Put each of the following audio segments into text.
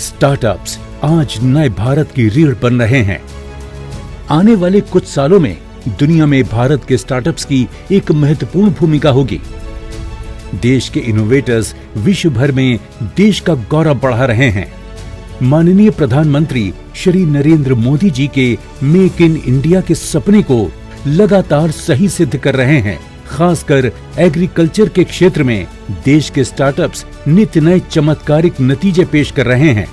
Startups आज नए भारत की रीढ़ बन रहे हैं। आने वाले कुछ सालों में दुनिया में भारत के स्टार्टअप्स की एक महत्वपूर्ण भूमिका होगी। देश के इनोवेटर्स विश्व भर में देश का गौरव बढ़ा रहे हैं। माननीय प्रधानमंत्री श्री नरेंद्र मोदी जी के मेक इन इंडिया के सपने को लगातार सही सिद्ध कर रहे हैं। खासकर एग्रीकल्चर के क्षेत्र में देश के स्टार्टअप्स नित्य नए चमत्कारिक नतीजे पेश कर रहे हैं।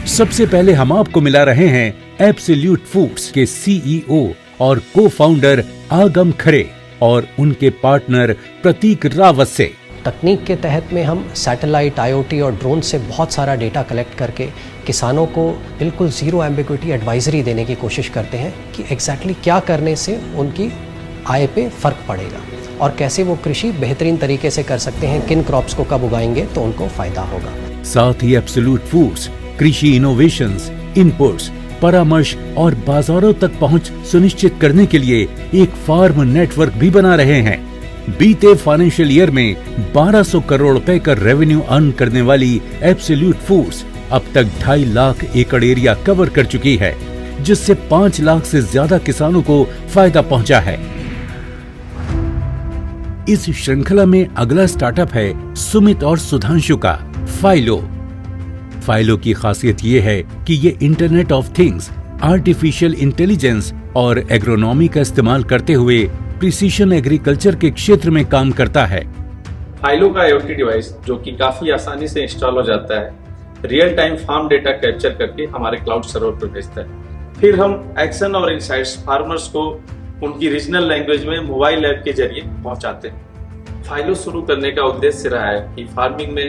सबसे पहले हम आपको मिला रहे हैं एब्सोल्यूट फूड्स के सीईओ और को फाउंडर आगम खरे और उनके पार्टनर प्रतीक रावत से। तकनीक के तहत में हम सैटेलाइट, आईओटी और ड्रोन से बहुत सारा डेटा कलेक्ट करके किसानों को बिल्कुल जीरो एम्बिग्विटी एडवाइजरी देने की कोशिश करते हैं कि एग्जैक्टली क्या करने से उनकी आय पे फर्क पड़ेगा और कैसे वो कृषि बेहतरीन तरीके से कर सकते हैं, किन क्रॉप्स को कब उगाएंगे तो उनको फायदा होगा। साथ ही एब्सोल्यूट फूड्स कृषि इनोवेशंस, इनपुट्स, परामर्श और बाजारों तक पहुंच सुनिश्चित करने के लिए एक फार्म नेटवर्क भी बना रहे हैं। बीते फाइनेंशियल ईयर में 1200 करोड़ रुपए का रेवेन्यू अर्न करने वाली एब्सोल्यूट फूड्स अब तक 2.5 लाख एकड़ एरिया कवर कर चुकी है, जिससे 5 लाख से ज्यादा किसानों को फायदा पहुंचा है। इस श्रृंखला में अगला स्टार्टअप है सुमित और सुधांशु का फाइलो। फाइलो की खासियत ये है कि ये internet of things, artificial intelligence और एग्रोनॉमी का इस्तेमाल करते हुए प्रिसीशन एग्रीकल्चर के क्षेत्र में काम करता है। फाइलो का IoT डिवाइस जो कि काफी आसानी से इंस्टॉल हो जाता है, real time farm data capture करके हमारे क्लाउड सर्वर पर भेजता है। फिर हम एक्शन और इनसाइट्स फार्मर्स को उनकी रीजनल लैंग्वेज में मोबाइल ऐप के जरिए पहुंचाते हैं। फाइलो शुरू करने का उद्देश्य रहा है कि फार्मिंग में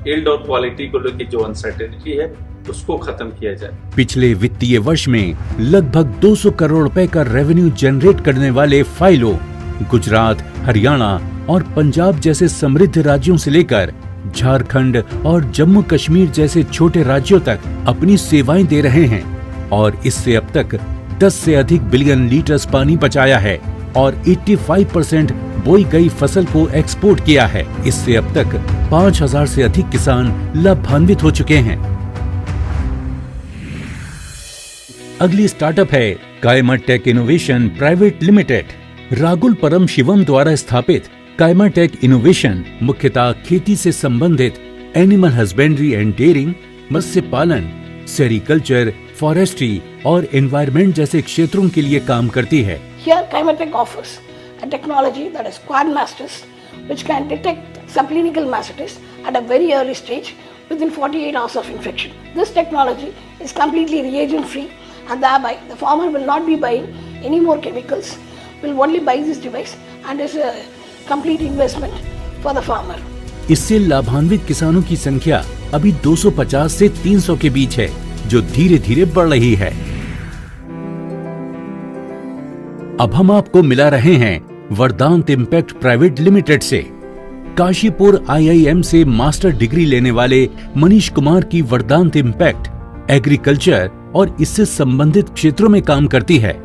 यील्ड और क्वालिटी को लेकर जो अनसर्टेनिटी है उसको खत्म किया जाए। पिछले वित्तीय वर्ष में लगभग 200 करोड़ रुपए का रेवेन्यू जनरेट करने वाले फाइलो गुजरात, हरियाणा और पंजाब जैसे समृद्ध राज्यों से लेकर झारखंड और जम्मू कश्मीर जैसे छोटे राज्यों तक अपनी सेवाएं दे रहे हैं और इससे अब तक 10 से अधिक बिलियन लीटर्स पानी बचाया है और 85% बोई गई फसल को एक्सपोर्ट किया है। इससे अब तक 5000 से अधिक किसान लाभान्वित हो चुके हैं। अगली स्टार्टअप है कायमा टेक इनोवेशन प्राइवेट लिमिटेड। रागुल परम शिवम द्वारा स्थापित कायमा टेक इनोवेशन मुख्यतः खेती से संबंधित एनिमल हस्बेंड्री एंड डेयरिंग, मत्स्य पालन, सेरिकल्चर, फॉरेस्ट्री और एनवायरनमेंट जैसे क्षेत्रों के लिए काम करती है। Here, Kaimatech offers a technology that is QuadMasters, which can detect subclinical mastitis at a very early stage within 48 hours of infection. This technology is completely reagent-free, and thereby the farmer will not be buying any more chemicals, will only buy this device, and is a complete investment for the farmer. इससे लाभान्वित किसानों की संख्या अभी 250 से 300 के बीच है, जो धीरे धीरे बढ़ रही है। अब हम आपको मिला रहे हैं वरदांत इम्पैक्ट प्राइवेट लिमिटेड से। काशीपुर IIM से मास्टर डिग्री लेने वाले मनीष कुमार की वरदांत इम्पैक्ट एग्रीकल्चर और इससे संबंधित क्षेत्रों में काम करती है।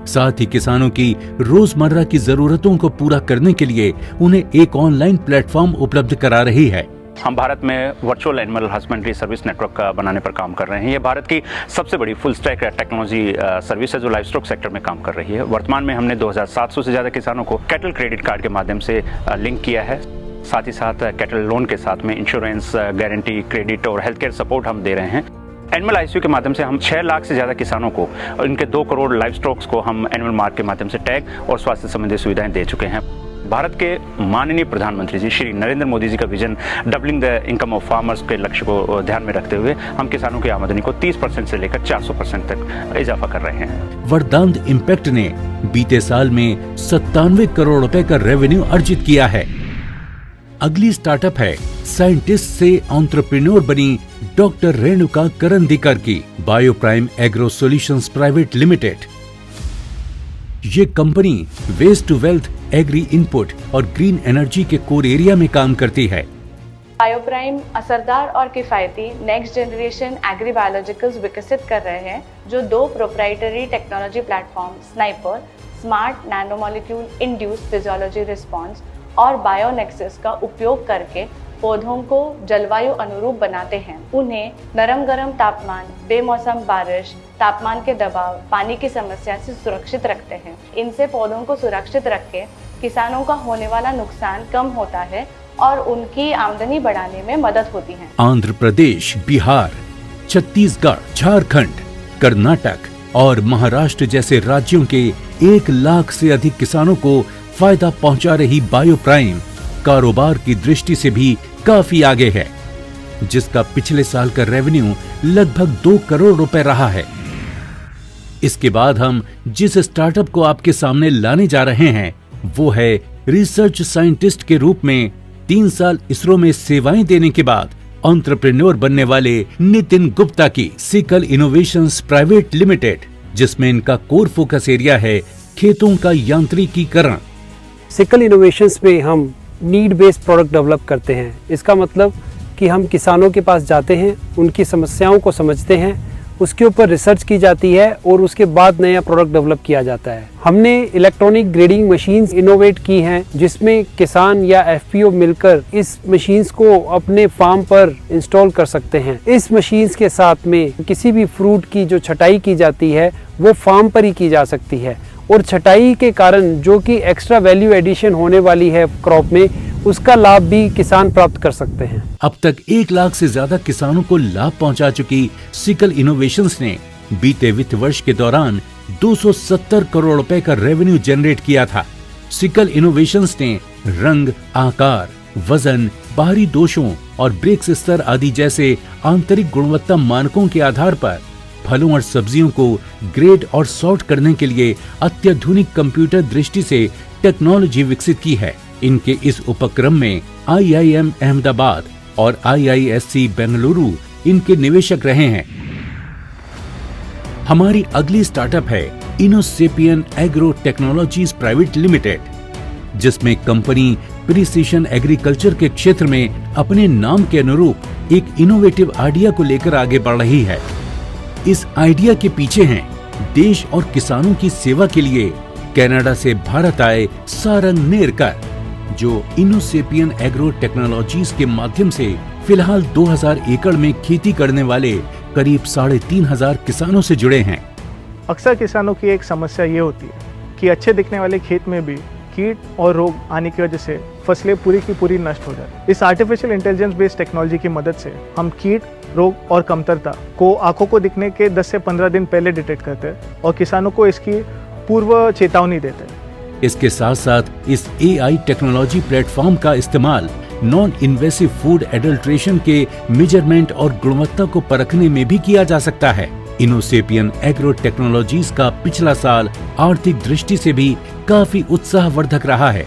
साथ ही किसानों की रोजमर्रा की जरूरतों को पूरा करने के लिए उन्हें एक ऑनलाइन प्लेटफॉर्म उपलब्ध करा रही है। हम भारत में virtual animal husbandry service network बनाने पर काम कर रहे हैं। ये भारत की सबसे बड़ी फुल स्टैक टेक्नोलॉजी सर्विस है जो लाइव स्टॉक सेक्टर में काम कर रही है। वर्तमान में हमने 2700 से ज़्यादा किसानों को कैटल क्रेडिट कार्ड के माध्यम से लिंक किया है। साथ ही साथ कैटल लोन के साथ में इंश्योरेंस, गारंटी, क्रेडिट और हेल्थ केयर सपोर्ट हम दे रहे हैं। एनिमल ICU के माध्यम से हम 6 लाख से ज़्यादा किसानों को और इनके 2 करोड़ लाइव स्टॉक्स को हम एनिमल मार्क के माध्यम से टैग और स्वास्थ्य संबंधी सुविधाएं दे चुके हैं। भारत के माननीय प्रधानमंत्री जी श्री नरेंद्र मोदी जी का vision doubling the income of farmers के लक्ष्य को ध्यान में रखते हुए हम किसानों की आमदनी को 30% से लेकर 400% तक इजाफा कर रहे हैं। वरदांत इम्पैक्ट ने बीते साल में 97 करोड़ रुपए का रेवेन्यू अर्जित किया है। अगली स्टार्टअप है साइंटिस्ट से एंटरप्रेन्योर बनी डॉक्टर रेणुका करंदीकर की bio prime agro solutions private limited. ये company waste to wealth, agri input और ग्रीन एनर्जी के कोर एरिया में काम करती है। बायोप्राइम असरदार और किफायती नेक्स्ट जनरेशन एग्री बायोलॉजिकल्स विकसित कर रहे हैं जो 2 proprietary technology platform sniper, smart nanomolecule induced physiology response और बायोनेक्सिस का उपयोग करके पौधों को जलवायु अनुरूप बनाते हैं। उन्हें नरम गरम तापमान, बेमौसम बारिश, तापमान के दबाव, पानी की समस्या से सुरक्षित रखते हैं। इनसे पौधों को सुरक्षित रख के किसानों का होने वाला नुकसान कम होता है और उनकी आमदनी बढ़ाने में मदद होती है। आंध्र प्रदेश, बिहार, छत्तीसगढ़, झारखंड, कर्नाटक और महाराष्ट्र जैसे राज्यों के 1 लाख से अधिक किसानों को फायदा पहुंचा रही बायोप्राइम कारोबार की दृष्टि से भी काफी आगे है, जिसका पिछले साल का रेवेन्यू लगभग 2 करोड़ रुपए रहा है। इसके बाद हम जिस स्टार्टअप को आपके सामने लाने जा रहे हैं वो है रिसर्च साइंटिस्ट के रूप में 3 साल इसरो में सेवाएं देने के बाद एंटरप्रेन्योर बनने वाले नितिन गुप्ता की सिकल इनोवेशंस प्राइवेट लिमिटेड, जिसमें इनका कोर फोकस एरिया है खेतों का यांत्रिकीकरण। सिकल इनोवेशंस में हम नीड बेस्ड प्रोडक्ट डेवलप करते हैं। इसका मतलब कि हम किसानों के पास जाते हैं, उनकी समस्याओं को समझते हैं, उसके ऊपर रिसर्च की जाती है और उसके बाद नया प्रोडक्ट डेवलप किया जाता है। हमने इलेक्ट्रॉनिक ग्रेडिंग मशीन्स इनोवेट की हैं, जिसमें किसान या एफपीओ मिलकर इस मशीन्स को अपने फार्म पर इंस्टॉल कर सकते हैं। इस मशीन्स के साथ में किसी भी फ्रूट की जो छटाई की जाती है वो फार्म पर ही की जा सकती है और छटाई के कारण जो कि एक्स्ट्रा वैल्यू एडिशन होने वाली है क्रॉप में, उसका लाभ भी किसान प्राप्त कर सकते हैं। अब तक 1 लाख से ज्यादा किसानों को लाभ पहुंचा चुकी सिकल इनोवेशंस ने बीते वित्त वर्ष के दौरान 270 करोड़ रुपए का रेवेन्यू जनरेट किया था। सिकल इनोवेशंस ने रंग, आकार, वजन, बाहरी दोषों और ब्रेक्स स्तर आदि जैसे आंतरिक गुणवत्ता मानकों के आधार पर फलों और सब्जियों को ग्रेड और सॉर्ट करने के लिए अत्याधुनिक कंप्यूटर दृष्टि से टेक्नोलॉजी विकसित की है। इनके इस उपक्रम में IIM अहमदाबाद और IISc बेंगलुरु इनके निवेशक रहे हैं। हमारी अगली स्टार्टअप है इनोसेपियन एग्रो टेक्नोलॉजीज प्राइवेट लिमिटेड, जिसमें कंपनी प्रिसीशन एग्रीकल्चर के क्षेत्र में अपने नाम के अनुरूप एक इनोवेटिव आइडिया को लेकर आगे बढ़ रही है। इस आइडिया के पीछे हैं देश और किसानों की सेवा के लिए कनाडा से भारत आए सारंग नेरकर, जो इनोसेपियन एग्रो टेक्नोलॉजीज के माध्यम से फिलहाल 2000 एकड़ में खेती करने वाले करीब 3500 किसानों से जुड़े हैं। अक्सर किसानों की एक समस्या ये होती है कि अच्छे दिखने वाले खेत में भी कीट और रोग आने की वजह से फसलें पूरी की पूरी नष्ट हो जाती। इस आर्टिफिशियल इंटेलिजेंस बेस्ड टेक्नोलॉजी की मदद से हम कीट, रोग और कमतरता को आंखों को दिखने के 10 से 15 दिन पहले डिटेक्ट करते हैं और किसानों को इसकी पूर्व चेतावनी देते हैं। इसके साथ साथ इस AI टेक्नोलॉजी प्लेटफॉर्म का इस्तेमाल नॉन इन्वेसिव फूड एडल्ट्रेशन के मेजरमेंट और गुणवत्ता को परखने में भी किया जा सकता है। इनोसेपियन एग्रो टेक्नोलॉजीज का पिछला साल आर्थिक दृष्टि से भी काफी उत्साहवर्धक रहा है।